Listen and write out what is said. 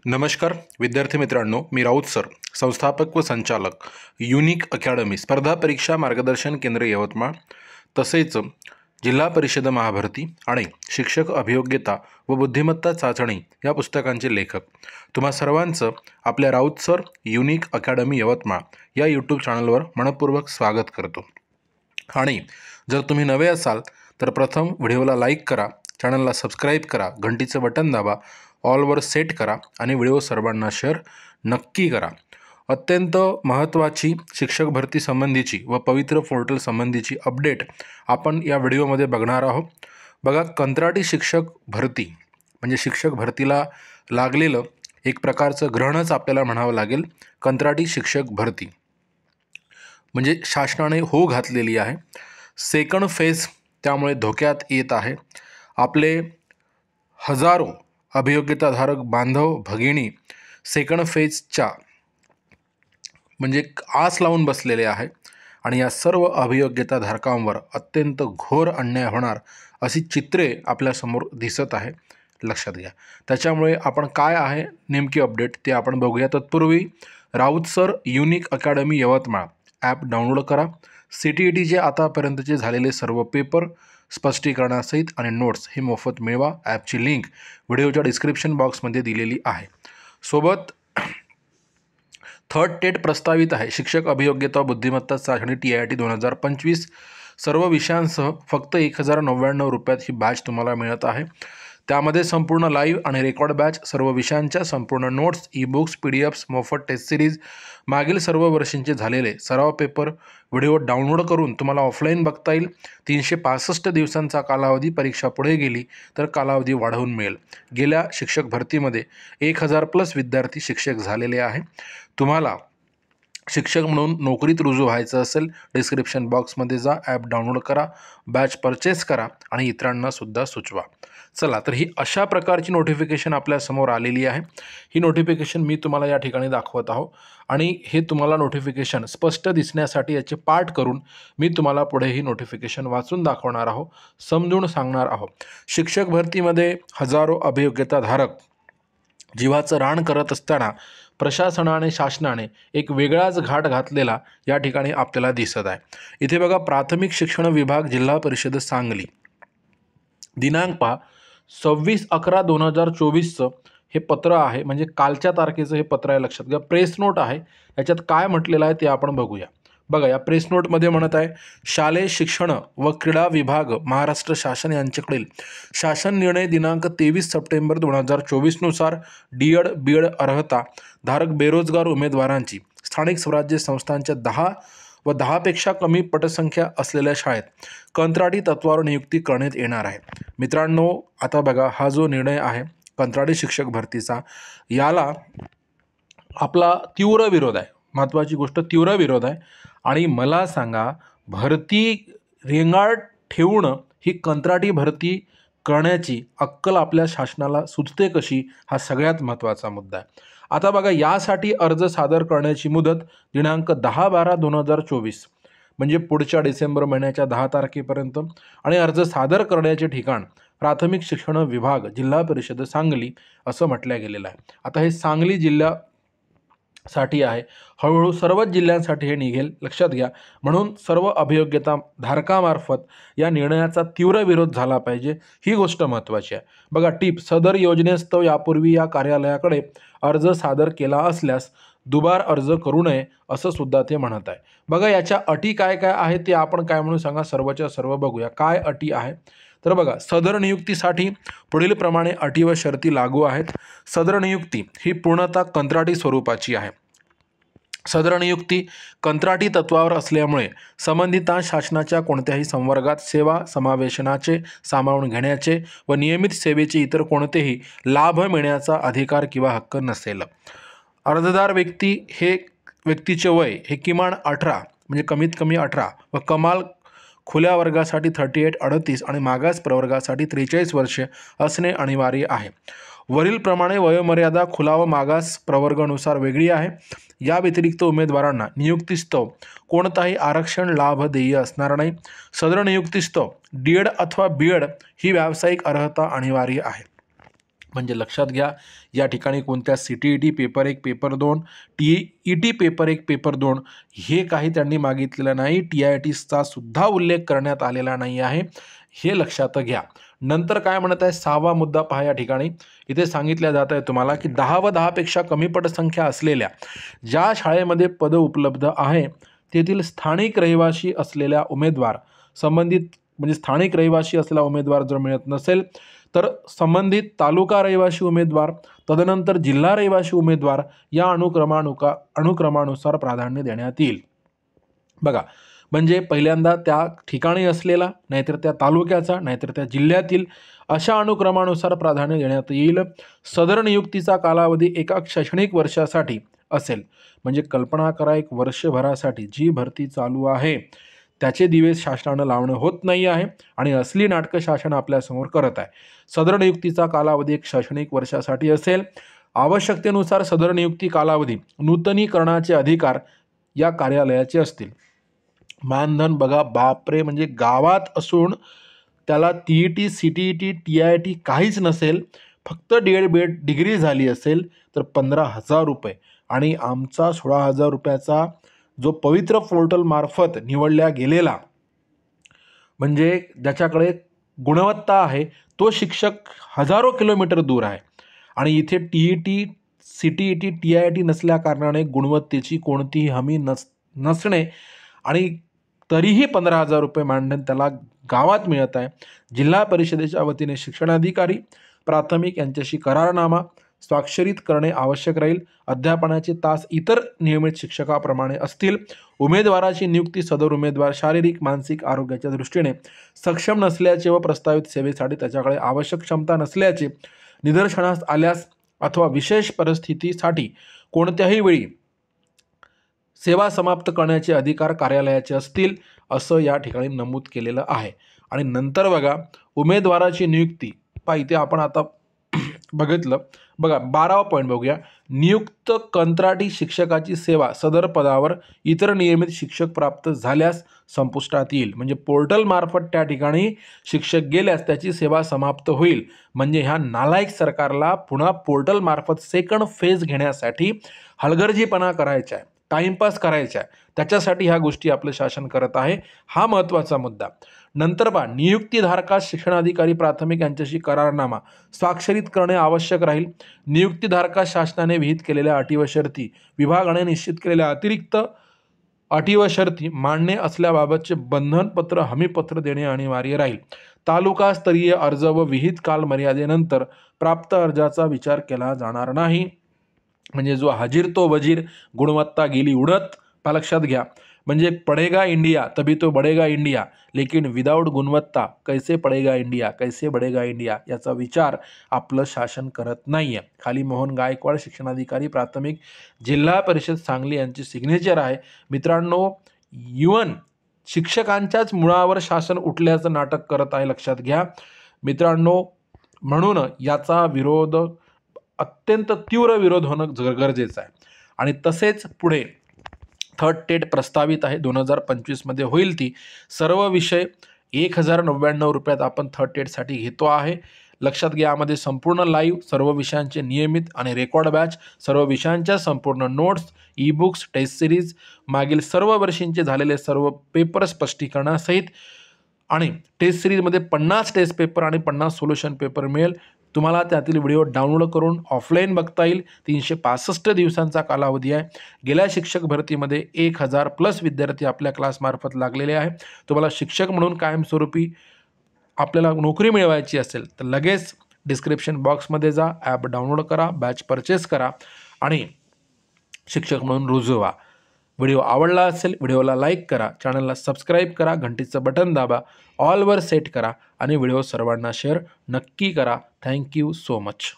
नमस्कार विद्यार्थी मित्रांनो, मी राऊत सर, संस्थापक व संचालक युनिक अकॅडमी स्पर्धा परीक्षा मार्गदर्शन केंद्र यवतमाळ, तसेच जिल्हा परिषद महाभरती आणि शिक्षक अभियोग्यता व बुद्धिमत्ता चाचणी या पुस्तकांचे लेखक तुम्हा सर्वांचं आपल्या Raut sir unique academy Yavatmal या यूट्यूब चॅनलवर मनपूर्वक स्वागत करतो। आणि जर तुम्ही नवे असाल तर प्रथम व्हिडिओला लाईक करा, चॅनलला सबस्क्राईब करा, घंटीचं बटन दाबा, ऑलवर सेट करा आणि व्हिडिओ सर्वांना शेअर नक्की करा। अत्यंत महत्त्वाची शिक्षक भरती संबंधीची व पवित्र पोर्टल संबंधीची अपडेट आपण या व्हिडिओमध्ये बघणार आहोत। बघा, कंत्राटी शिक्षक भरती म्हणजे शिक्षक भरतीला लागलेलं एक प्रकारचं ग्रहणच आपल्याला म्हणावं लागेल। कंत्राटी शिक्षक भरती म्हणजे शासनाने हो घातलेली आहे। सेकंड फेज त्यामुळे धोक्यात येत आहे। आपले हजारो अभियोग्यताधारक बांधव भगिनी सेकंड फेजच्या म्हणजे आस लावून बसलेले आहे आणि या सर्व अभियोग्यताधारकांवर अत्यंत घोर अन्याय होणार अशी चित्रे आपल्यासमोर दिसत आहे, लक्षात घ्या। त्याच्यामुळे आपण काय आहे नेमकी अपडेट ते आपण बघूया। तत्पूर्वी Raut sir unique academy Yavatmal app download करा। CTETचे आतापर्यंतचे झालेले सर्व पेपर स्पष्टीकरणासहित आणि नोट्स हे मोफत मिळवा। ॲपची लिंक व्हिडिओच्या डिस्क्रिप्शन बॉक्समध्ये दिलेली आहे। सोबत थर्ड टेट प्रस्तावित आहे। शिक्षक अभियोग्यता बुद्धिमत्ता चाचणी TIT 2025 सर्व विषयांसह फक्त 1099 रुपयात ही बॅच तुम्हाला मिळत आहे। त्यामध्ये संपूर्ण लाईव्ह आणि रेकॉर्ड बॅच, सर्व विषयांच्या संपूर्ण नोट्स, ई-बुक्स, PDFs, मोफत टेस्ट सिरीज, मागील सर्व वर्षांचे झालेले सराव पेपर व्हिडिओ डाउनलोड करून तुम्हाला ऑफलाईन बघता येईल। 365 दिवसांचा कालावधी, परीक्षा पुढे गेली तर कालावधी वाढवून मिळेल। गेल्या शिक्षक भरतीमध्ये 1000+ विद्यार्थी शिक्षक झालेले आहे। तुम्हाला शिक्षक म्हणून नोकरीत रुजू व्हायचं असेल, डिस्क्रिप्शन बॉक्समध्ये जा, ॲप डाउनलोड करा, बॅच परचेस करा आणि इतरांना सुद्धा सुचवा। चला तर ही अशा प्रकारची नोटिफिकेशन आपल्यासमोर आलेली आहे। ही नोटिफिकेशन मी तुम्हाला या ठिकाणी दाखवत आहो आणि हे तुम्हाला नोटिफिकेशन स्पष्ट दिसण्यासाठी याचे पाठ करून मी तुम्हाला पुढे ही नोटिफिकेशन वाचून दाखवणार आहो, समजून सांगणार आहो। शिक्षक भरतीमध्ये हजारो अभियोग्यताधारक जीवाचं रान करत असताना प्रशासनाने शासनाने एक वेगळाच घाट घातलेला या ठिकाणी आपल्याला दिसत आहे। इथे बघा, प्राथमिक शिक्षण विभाग जिल्हा परिषद सांगली, दिनांक पहा 26/11/2024 हे पत्र आहे, म्हणजे कालच्या तारखेचं हे पत्र आहे, लक्षात घ्या। प्रेस नोट आहे, याच्यात काय म्हटलेलं आहे ते आपण बघूया। बघा, या प्रेस नोटमध्ये म्हणत आहे, शालेय शिक्षण व क्रीडा विभाग महाराष्ट्र शासन यांच्याकडील शासन निर्णय दिनांक 23 सप्टेंबर 2024 नुसार D.Ed. B.Ed. अर्हता धारक बेरोजगार उमेदवारांची स्थानिक स्वराज्य संस्थांच्या 10 व 10पेक्षा कमी पटसंख्या असलेल्या शाळेत कंत्राटी तत्वावर नियुक्ती करण्यात येणार आहे। मित्रांनो, आता बघा, हा जो निर्णय आहे कंत्राटी शिक्षक भरतीचा, याला आपला तीव्र विरोध आहे। महत्त्वाची गोष्ट, तीव्र विरोध आहे। आणि मला सांगा, भरती रेंगाळ ठेवून ही कंत्राटी भरती करण्याची अक्कल आपल्या शासनाला सुचते कशी, हा सगळ्यात महत्त्वाचा मुद्दा आहे। आता बघा, यासाठी अर्ज सादर करण्याची मुदत दिनांक 10/12/2024 म्हणजे पुढच्या डिसेंबर महिन्याच्या 10 तारखेपर्यंत आणि अर्ज सादर करण्याचे ठिकाण प्राथमिक शिक्षण विभाग जिल्हा परिषद सांगली असं म्हटलं गेलेलं आहे। आता हे सांगली जिल्ह्यासाठी आहे, हळूहळू सर्वच जिल्ह्यांसाठी हे निघेल, लक्षात घ्या। म्हणून सर्व अभियोग्यता धारकामार्फत या निर्णयाचा तीव्र विरोध झाला पाहिजे, ही गोष्ट महत्त्वाची आहे। बघा, टिप, सदर योजनेस्तव यापूर्वी या कार्यालयाकडे अर्ज सादर केला असल्यास दुबार अर्ज करू नये असं सुद्धा ते म्हणत आहे। बघा, याच्या अटी काय काय आहेत ते आपण काय म्हणून सांगा, सर्वच्या सर्व बघूया काय अटी आहे। तर बघा, सदर नियुक्तीसाठी पुढील प्रमाणे अटी व शर्ती लागू आहेत। सदर नियुक्ती ही पूर्णतः कंत्राटी स्वरूपाची आहे। सदर नियुक्ती कंत्राटी तत्वावर असल्यामुळे संबंधिता शासनाच्या कोणत्याही संवर्गात सेवा समावेशनाचे, सामावून घेण्याचे व नियमित सेवेचे इतर कोणतेही लाभ मिळण्याचा अधिकार किंवा हक्क नसेल। अर्जदार व्यक्तीचे वय हे किमान 18 म्हणजे कमीत कमी 18 व कमाल खुल्या वर्गासाठी 38-38 आणि मागास प्रवर्गासाठी 43 वर्षे असणे अनिवार्य आहे। वरील प्रमाणे वयोमर्यादा खुला व मागास प्रवर्गानुसार वेगळी आहे। या व्यतिरिक्त उमेदवारांना नियुक्तीस्तव कोणताही आरक्षण लाभ देय असणार नाही। सदर नियुक्तीस्तव D.Ed. अथवा B.Ed. ही व्यावसायिक अर्हता अनिवार्य आहे। म्हणजे लक्षात घ्या, या ठिकाणी कोणत्या CTET paper 1 paper 2 TET paper 1 paper 2 हे काही त्यांनी मागितलेलं नाही. TITचा सुद्धा उल्लेख करण्यात आलेला नाही आहे, हे लक्षात घ्या. नंतर काय म्हणत आहे 6वा मुद्दा पहा. या ठिकाणी इथे सांगितलं जात आहे तुम्हाला की 10 व 10 पेक्षा कमी पटसंख्या असलेल्या ज्या शाळेमध्ये पद उपलब्ध आहे तेथील स्थानिक रहिवासी असलेल्या उमेदवार संबंधित म्हणजे स्थानिक रहिवासी असलेला उमेदवार जर मिळत नसेल तर संबंधित तालुका रहिवासी उमेदवार तदनंतर जिल्हा रहिवासी उमेदवार या अनुक्रमानुसार प्राधान्य देण्यात येईल. बघा, म्हणजे पहिल्यांदा त्या ठिकाणी असलेला, नाहीतर त्या तालुक्याचा, नाहीतर त्या जिल्ह्यातील अशा अनुक्रमानुसार प्राधान्य देण्यात येईल. सदर नियुक्तीचा कालावधी एका शैक्षणिक वर्षासाठी असेल. म्हणजे कल्पना करा, एक वर्षभरासाठी जी भरती चालू आहे त्याचे दिवे शासनानं लावणं होत नाही आहे आणि असली नाटकं शासन आपल्यासमोर करत आहे. सदर नियुक्तीचा कालावधी एक शैक्षणिक वर्षासाठी असेल. आवश्यकतेनुसार सदर नियुक्ती कालावधी नूतनीकरणाचे अधिकार या कार्यालयाचे असतील. मानधन बघा, बापरे, म्हणजे गावात असून त्याला TET CTET TIT काहीच नसेल, फक्त DED डिग्री झाली असेल तर 15,000 रुपये आणि आमचा 16,000 रुपयाचा जो पवित्र पोर्टल मार्फत निवडल्या गेलेला, म्हणजे ज्याच्याकडे गुणवत्ता आहे तो शिक्षक हजारो किलोमीटर दूर आहे आणि इथे TET CTET TIT नसल्या कारणाने गुणवत्तेची कोणतीही हमी नसणे आणि तरीही 15,000 रुपये मानधन त्याला गावात मिळत आहे. जिल्हा परिषदेच्या वतीने शिक्षणाधिकारी प्राथमिक यांच्याशी करारनामा स्वाक्षरित करणे आवश्यक राहील. अध्यापनाचे तास इतर नियमित शिक्षकाप्रमाणे असतील. उमेदवाराची नियुक्ती सदर उमेदवार शारीरिक मानसिक आरोग्याच्या दृष्टीने सक्षम नसल्याचे व प्रस्तावित सेवेसाठी त्याच्याकडे आवश्यक क्षमता नसल्याचे निदर्शनास आल्यास अथवा विशेष परिस्थितीसाठी कोणत्याही वेळी सेवा समाप्त करण्याचे अधिकार कार्यालयाचे असतील, असं या ठिकाणी नमूद केलेलं आहे. आणि नंतर बघा, उमेदवाराची नियुक्ती पहा, इथे आपण आता बघितलं. बघा 12वा पॉईंट बघूया. नियुक्त कंत्राटी शिक्षकाची सेवा सदर पदावर इतर नियमित शिक्षक प्राप्त झाल्यास संपुष्टात येईल. म्हणजे पोर्टल मार्फत त्या ठिकाणी शिक्षक गेल्यास त्याची सेवा समाप्त होईल. म्हणजे ह्या नालायक सरकारला पुन्हा पोर्टल मार्फत सेकंड फेज घेण्यासाठी हलगर्जीपणा करायचा आहे, टाइमपास करायचा आहे, त्याच्यासाठी ह्या गोष्टी आपलं शासन करत आहे. हा महत्त्वाचा मुद्दा. नंतर पहा, नियुक्तीधारकास शिक्षणाधिकारी प्राथमिक यांच्याशी करारनामा स्वाक्षरित करणे आवश्यक राहील. नियुक्तीधारकास शासनाने विहित केलेल्या अटी व शर्ती विभागाने निश्चित केलेल्या अतिरिक्त अटी व शर्ती मान्य असल्याबाबतचे बंधनपत्र हमीपत्र देणे अनिवार्य राहील. तालुकास्तरीय अर्ज व विहित कालमर्यादेनंतर प्राप्त अर्जाचा विचार केला जाणार नाही. म्हणजे जो हाजीर तो वजीर, गुणवत्ता गेली उडत. लक्षात घ्या, म्हणजे पडेगा इंडिया तभी तो बढेगा इंडिया, लेकिन विदाउट गुणवत्ता कैसे पडेगा इंडिया, कैसे बढेगा इंडिया, याचा विचार आपलं शासन करत नाही आहे. खाली मोहन गायकवाड शिक्षणाधिकारी प्राथमिक जिल्हा परिषद सांगली यांची सिग्नेचर आहे. मित्रांनो, इवन शिक्षकांच्याच मुळावर शासन उठल्याचं नाटक करत आहे, लक्षात घ्या मित्रांनो. म्हणून याचा विरोध, अत्यंत तीव्र विरोध होणं गरजेचं आहे. आणि तसेच पुढे थर्ड टेट प्रस्तावित आहे, 2025मध्ये होईल. ती सर्व विषय 1,099 रुपयात आपण थर्ड टेटसाठी घेतो आहे. लक्षात घ्या, यामध्ये संपूर्ण लाईव्ह सर्व विषयांचे नियमित आणि रेकॉर्ड बॅच, सर्व विषयांच्या संपूर्ण notes, e books, test series, मागील सर्व वर्षींचे झालेले सर्व पेपर स्पष्टीकरणासहित आणि टेस्ट सिरीजमध्ये 50 टेस्ट पेपर आणि 50 सोल्युशन पेपर मिळेल. तुम्हाला त्यातील व्हिडिओ डाउनलोड करून ऑफलाईन बघता येईल. 365 दिवसांचा कालावधी आहे. गेल्या शिक्षक भरतीमध्ये 1,000+ विद्यार्थी आपल्या क्लासमार्फत लागलेले आहे. तुम्हाला शिक्षक म्हणून कायमस्वरूपी आपल्याला नोकरी मिळवायची असेल तर लगेच डिस्क्रिप्शन बॉक्समध्ये जा, ॲप डाउनलोड करा, बॅच परचेस करा आणि शिक्षक म्हणून रुजू व्हा. व्हिडिओ आवडला असेल व्हिडिओला लाईक करा, चॅनलला सबस्क्राईब करा, घंटीचं बटन दाबा, ऑलवर सेट करा आणि व्हिडिओ सर्वांना शेअर नक्की करा. Thank you so much.